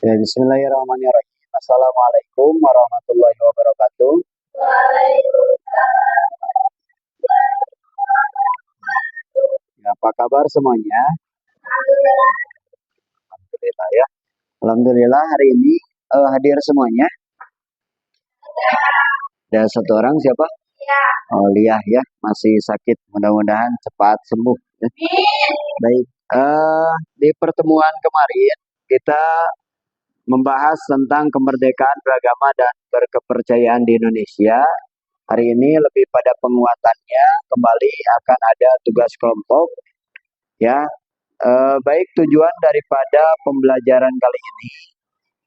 Ya, bismillahirrahmanirrahim. Assalamualaikum warahmatullahi wabarakatuh. Ya, apa kabar semuanya? Alhamdulillah ya. Alhamdulillah hari ini hadir semuanya. Ada satu orang siapa? Oh, Liah ya, masih sakit. Mudah-mudahan cepat sembuh. Ya. Baik, di pertemuan kemarin kita membahas tentang kemerdekaan beragama dan berkepercayaan di Indonesia. Hari ini lebih pada penguatannya, kembali akan ada tugas kelompok. Ya, baik tujuan daripada pembelajaran kali ini,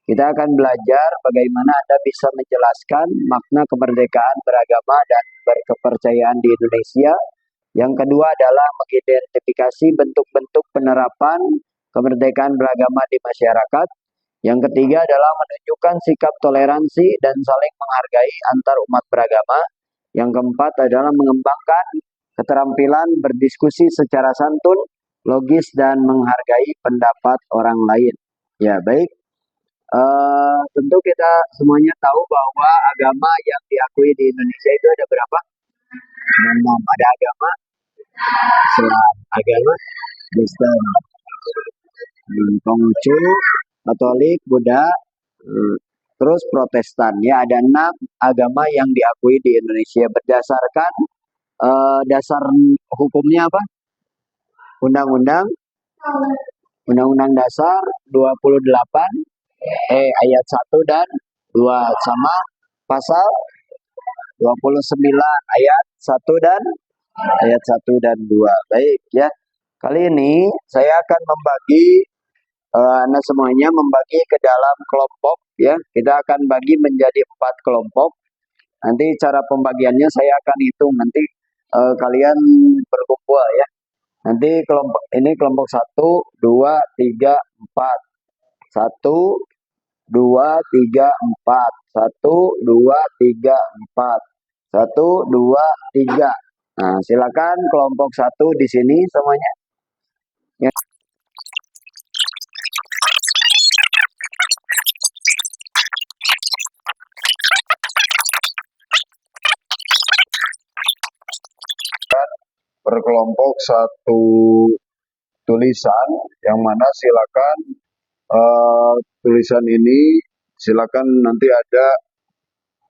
kita akan belajar bagaimana Anda bisa menjelaskan makna kemerdekaan beragama dan berkepercayaan di Indonesia. Yang kedua adalah mengidentifikasi bentuk-bentuk penerapan kemerdekaan beragama di masyarakat. Yang ketiga adalah menunjukkan sikap toleransi dan saling menghargai antar umat beragama. Yang keempat adalah mengembangkan keterampilan berdiskusi secara santun, logis, dan menghargai pendapat orang lain. Ya, baik. Tentu kita semuanya tahu bahwa agama yang diakui di Indonesia itu ada berapa? 6. Ada agama Islam, agama Kristen, Konghucu, Katolik, Buddha, terus Protestan. Ya, ada 6 agama yang diakui di Indonesia berdasarkan dasar hukumnya apa? Undang-Undang Dasar 28 ayat 1 dan 2 sama pasal 29 ayat 1 dan ayat 1 dan 2. Baik ya. Kali ini saya akan membagi Anda semuanya membagi ke dalam kelompok ya. Kita akan bagi menjadi 4 kelompok. Nanti cara pembagiannya saya akan hitung, nanti kalian berkumpul ya. Nanti kelompok ini kelompok 1, 2, 3, 4. 1, 2, 3, 4. 1, 2, 3, 4. 1, 2, 3. Nah, silakan kelompok 1 di sini semuanya. Ya. Berkelompok 1 tulisan, yang mana silakan tulisan ini silakan nanti ada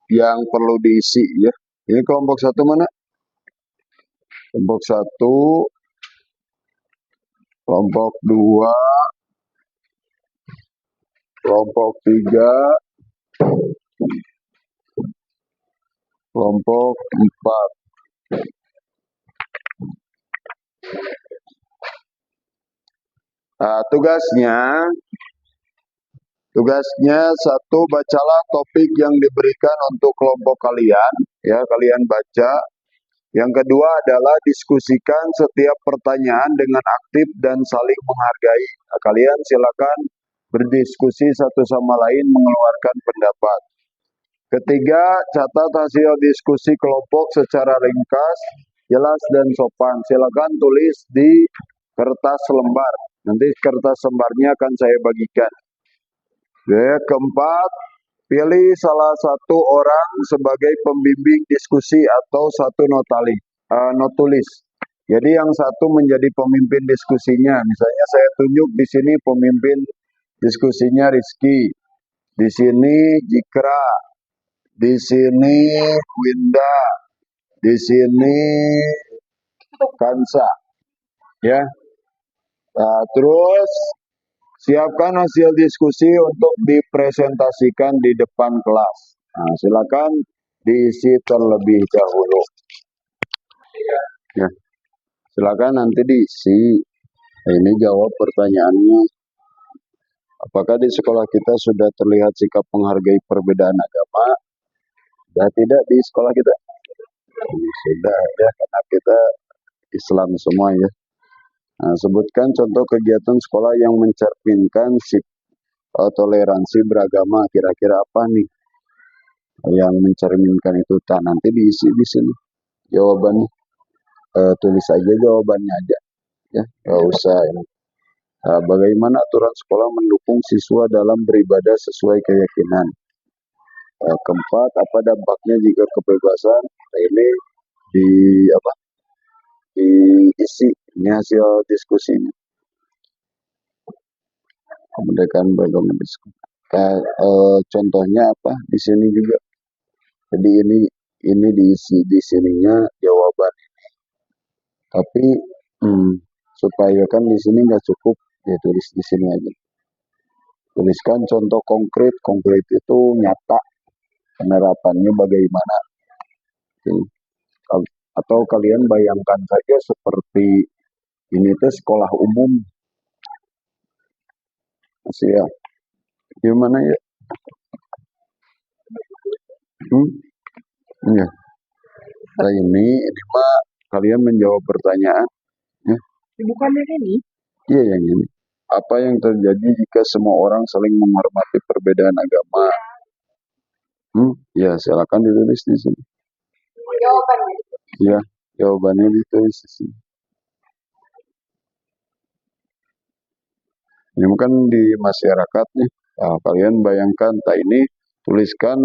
yang perlu diisi ya. Ini kelompok 1 mana? Kelompok 1, kelompok 2, kelompok 3, kelompok 4. Nah, tugasnya 1, bacalah topik yang diberikan untuk kelompok kalian ya, kalian baca. Yang kedua adalah diskusikan setiap pertanyaan dengan aktif dan saling menghargai. Nah, kalian silakan berdiskusi satu sama lain, mengeluarkan pendapat. Ketiga, catat hasil diskusi kelompok secara ringkas, jelas, dan sopan. Silakan tulis di kertas lembar. Nanti kertas lembarnya akan saya bagikan. Keempat, pilih salah satu orang sebagai pembimbing diskusi atau satu notulis. Jadi yang satu menjadi pemimpin diskusinya. Misalnya saya tunjuk di sini pemimpin diskusinya Rizky, di sini Jikra, di sini Winda, di sini Kansa, ya. Nah, terus siapkan hasil diskusi untuk dipresentasikan di depan kelas. Nah, silakan diisi terlebih dahulu. Ya, silakan nanti diisi. Nah, ini jawab pertanyaannya. Apakah di sekolah kita sudah terlihat sikap menghargai perbedaan agama? Sudah tidak di sekolah kita? Sudah ya, karena kita Islam semua ya. Nah, sebutkan contoh kegiatan sekolah yang mencerminkan toleransi beragama. Kira-kira apa nih yang mencerminkan itu? Nanti diisi di sini jawabannya. Tulis aja jawabannya aja, ya, nggak usah ini. Bagaimana aturan sekolah mendukung siswa dalam beribadah sesuai keyakinan? Keempat, apa dampaknya jika kebebasan ini di apa diisi? Ini hasil diskusinya. Kemerdekaan beragama diskusi. Contohnya apa di sini juga? Jadi ini diisi di sininya jawaban. Tapi supaya kan di sini nggak cukup, ya tulis di sini aja. Tuliskan contoh konkret. Konkret itu nyata, penerapannya bagaimana. Atau kalian bayangkan saja seperti ini tuh sekolah umum. Masih ya? Gimana ya? Ya. Nah, ini mah kalian menjawab pertanyaan. Ya. Bukan yang ini? Iya, yang ini. Apa yang terjadi jika semua orang saling menghormati perbedaan agama? Ya, silakan ditulis di sini. Jawabannya. Ya, jawabannya ditulis di sini. Ini kan di masyarakat nih. Nah, kalian bayangkan, ini tuliskan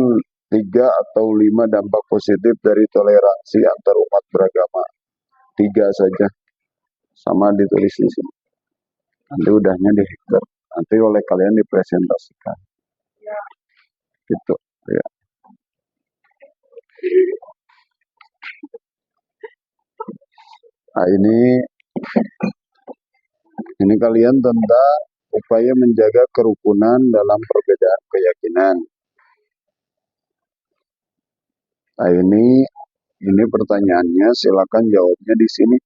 3 atau 5 dampak positif dari toleransi antar umat beragama. 3 saja. Sama ditulis di sini. Nanti udahnya di Hektar. Nanti oleh kalian dipresentasikan. Ya. Gitu. Ya. Nah, ini kalian tentang upaya menjaga kerukunan dalam perbedaan keyakinan. Nah, ini pertanyaannya, silakan jawabnya di sini.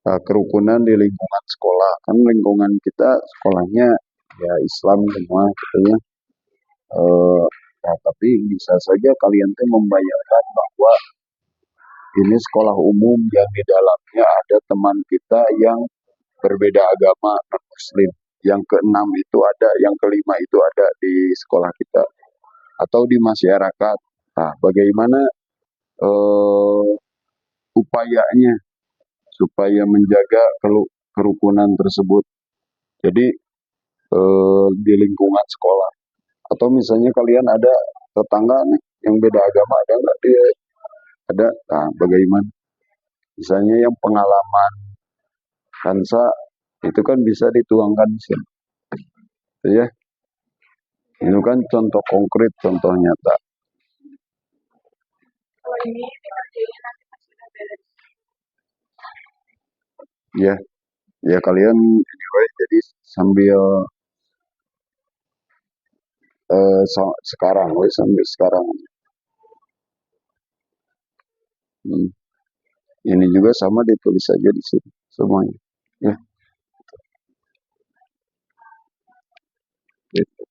Nah, kerukunan di lingkungan sekolah, kan lingkungan kita sekolahnya ya Islam semua gitu ya. Tapi bisa saja kalian tuh membayangkan bahwa ini sekolah umum yang di dalamnya ada teman kita yang berbeda agama, non-muslim. Yang ke-6 itu ada, yang ke-5 itu ada di sekolah kita. Atau di masyarakat. Nah, bagaimana upayanya supaya menjaga kerukunan tersebut. Jadi di lingkungan sekolah. Atau misalnya kalian ada tetangga nih, yang beda agama, ada nggak dia? Ada. Nah, bagaimana? Misalnya yang pengalaman Hansa itu kan bisa dituangkan di sini. Ya. Itu kan contoh konkret, contoh nyata. Ya, ya kalian anyway, jadi sambil sekarang, sambil sekarang. Ini juga sama ditulis saja di sini semuanya. Ya. Gitu.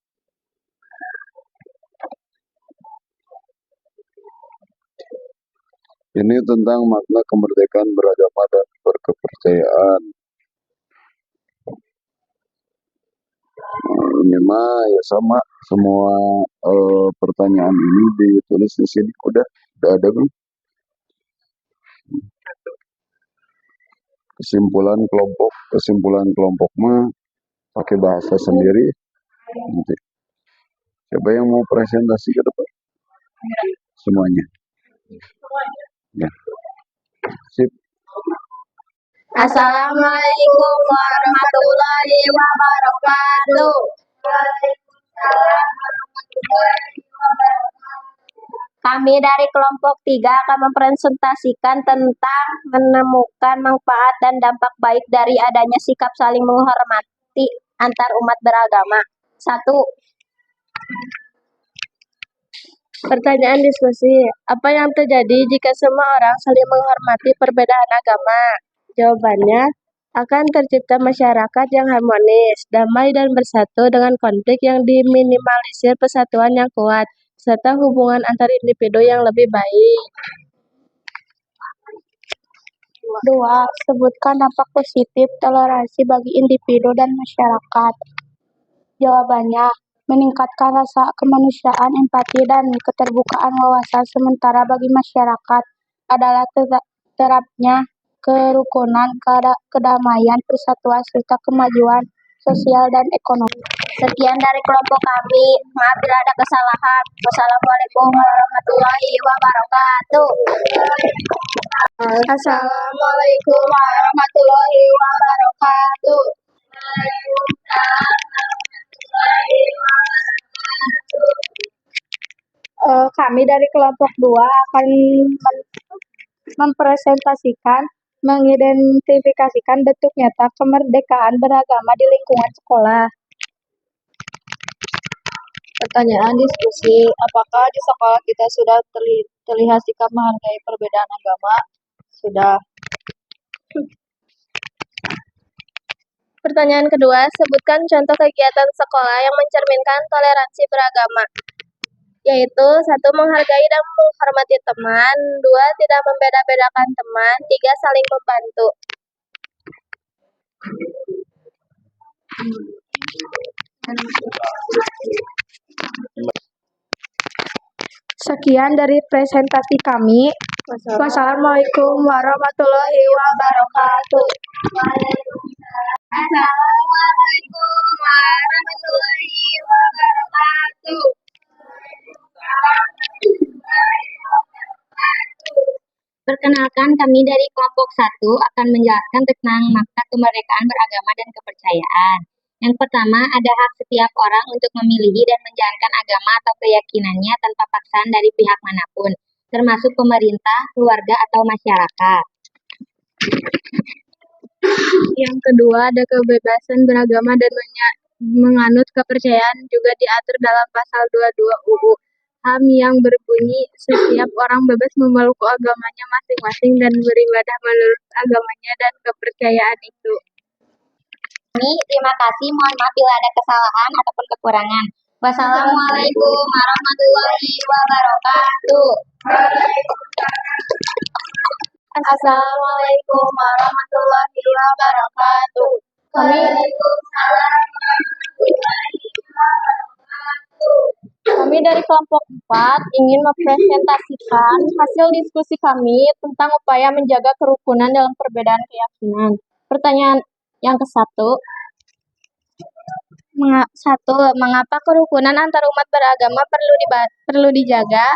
Ini tentang makna kemerdekaan beragama dan berkepercayaan. Ini mah ya sama, semua pertanyaan ini ditulis di sini. Udah ada belum? Kesimpulan kelompok mah pakai bahasa sendiri. Nanti. Siapa yang mau presentasi ke depan? Semuanya. Ya. Sip. Assalamualaikum warahmatullahi wabarakatuh. Kami dari kelompok 3 akan mempresentasikan tentang menemukan manfaat dan dampak baik dari adanya sikap saling menghormati antar umat beragama. 1. Pertanyaan diskusi. Apa yang terjadi jika semua orang saling menghormati perbedaan agama? Jawabannya, akan tercipta masyarakat yang harmonis, damai dan bersatu dengan konflik yang diminimalisir, persatuan yang kuat, serta hubungan antar individu yang lebih baik. 2. Sebutkan dampak positif toleransi bagi individu dan masyarakat. Jawabannya, meningkatkan rasa kemanusiaan, empati, dan keterbukaan wawasan sementara bagi masyarakat. adalah terapnya kerukunan, kedamaian, persatuan, serta kemajuan sosial dan ekonomi. Sekian dari kelompok kami. Maaf bila ada kesalahan. Wassalamualaikum warahmatullahi wabarakatuh. Assalamualaikum warahmatullahi wabarakatuh. Kami dari kelompok 2 akan mempresentasikan, mengidentifikasikan bentuk nyata kemerdekaan beragama di lingkungan sekolah. Pertanyaan diskusi, apakah di sekolah kita sudah terlihat sikap menghargai perbedaan agama? Sudah. Pertanyaan kedua, sebutkan contoh kegiatan sekolah yang mencerminkan toleransi beragama. Yaitu 1. Menghargai dan menghormati teman, 2. Tidak membeda-bedakan teman, 3. Saling membantu. Sekian dari presentasi kami. Wassalamualaikum warahmatullahi wabarakatuh. Assalamualaikum warahmatullahi wabarakatuh. Perkenalkan, kami dari kelompok 1 akan menjelaskan tentang makna kemerdekaan beragama dan kepercayaan. Yang pertama, ada hak setiap orang untuk memilih dan menjalankan agama atau keyakinannya tanpa paksaan dari pihak manapun, termasuk pemerintah, keluarga, atau masyarakat. Yang kedua, ada kebebasan beragama dan menganut kepercayaan juga diatur dalam pasal 22 UU HAM yang berbunyi setiap orang bebas memeluk agamanya masing-masing dan beribadah menurut agamanya dan kepercayaan itu. Terima kasih, mohon maaf bila ada kesalahan ataupun kekurangan. Wassalamualaikum warahmatullahi wabarakatuh. Assalamualaikum warahmatullahi wabarakatuh. Kami dari kelompok 4 ingin mempresentasikan hasil diskusi kami tentang upaya menjaga kerukunan dalam perbedaan keyakinan. Pertanyaan yang ke-1. 1. Mengapa kerukunan antar umat beragama perlu dijaga?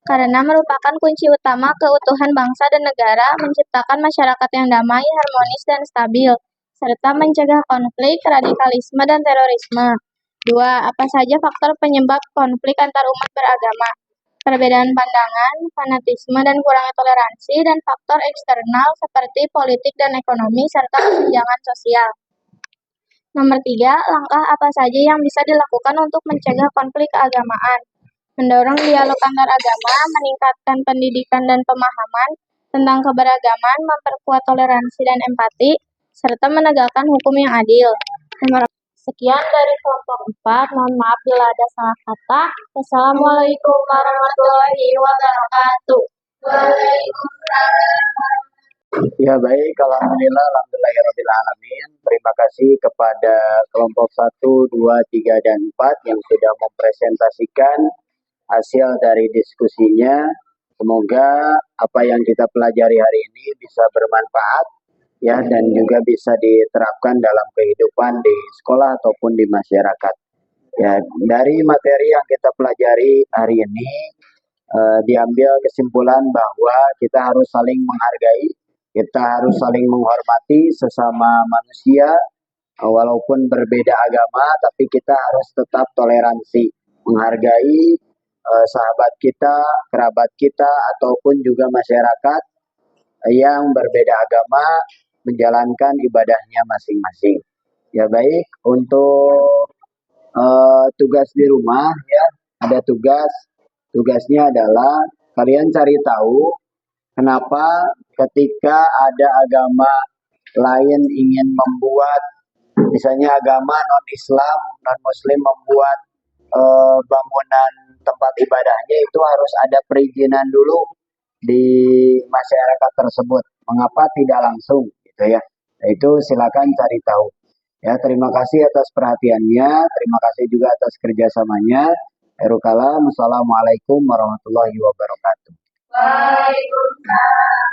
Karena merupakan kunci utama keutuhan bangsa dan negara, menciptakan masyarakat yang damai, harmonis, dan stabil, serta mencegah konflik, radikalisme, dan terorisme. 2. Apa saja faktor penyebab konflik antar umat beragama? Perbedaan pandangan, fanatisme, dan kurangnya toleransi, dan faktor eksternal seperti politik dan ekonomi, serta kesenjangan sosial. Nomor 3. Langkah apa saja yang bisa dilakukan untuk mencegah konflik keagamaan? Mendorong dialog antar agama, meningkatkan pendidikan dan pemahaman tentang keberagaman, memperkuat toleransi dan empati, serta menegakkan hukum yang adil. Sekian dari kelompok 4, mohon maaf bila ada salah kata. Wassalamualaikum warahmatullahi wabarakatuh. Ya baik, alhamdulillahirrahmanirrahim. Terima kasih kepada kelompok 1, 2, 3, dan 4 yang sudah mempresentasikan hasil dari diskusinya. Semoga apa yang kita pelajari hari ini bisa bermanfaat ya, dan juga bisa diterapkan dalam kehidupan di sekolah ataupun di masyarakat. Ya, dari materi yang kita pelajari hari ini diambil kesimpulan bahwa kita harus saling menghargai, kita harus saling menghormati sesama manusia, walaupun berbeda agama, tapi kita harus tetap toleransi, menghargai sahabat kita, kerabat kita, ataupun juga masyarakat yang berbeda agama, menjalankan ibadahnya masing-masing. Ya baik, untuk tugas di rumah ya, ada tugasnya adalah kalian cari tahu kenapa ketika ada agama lain ingin membuat, misalnya agama non-Islam, non-Muslim membuat bangunan tempat ibadahnya, itu harus ada perizinan dulu di masyarakat tersebut. Mengapa tidak langsung gitu ya? Nah, itu silakan cari tahu. Ya, terima kasih atas perhatiannya, terima kasih juga atas kerjasamanya. Assalamualaikum warahmatullahi wabarakatuh. Waalaikumsalam.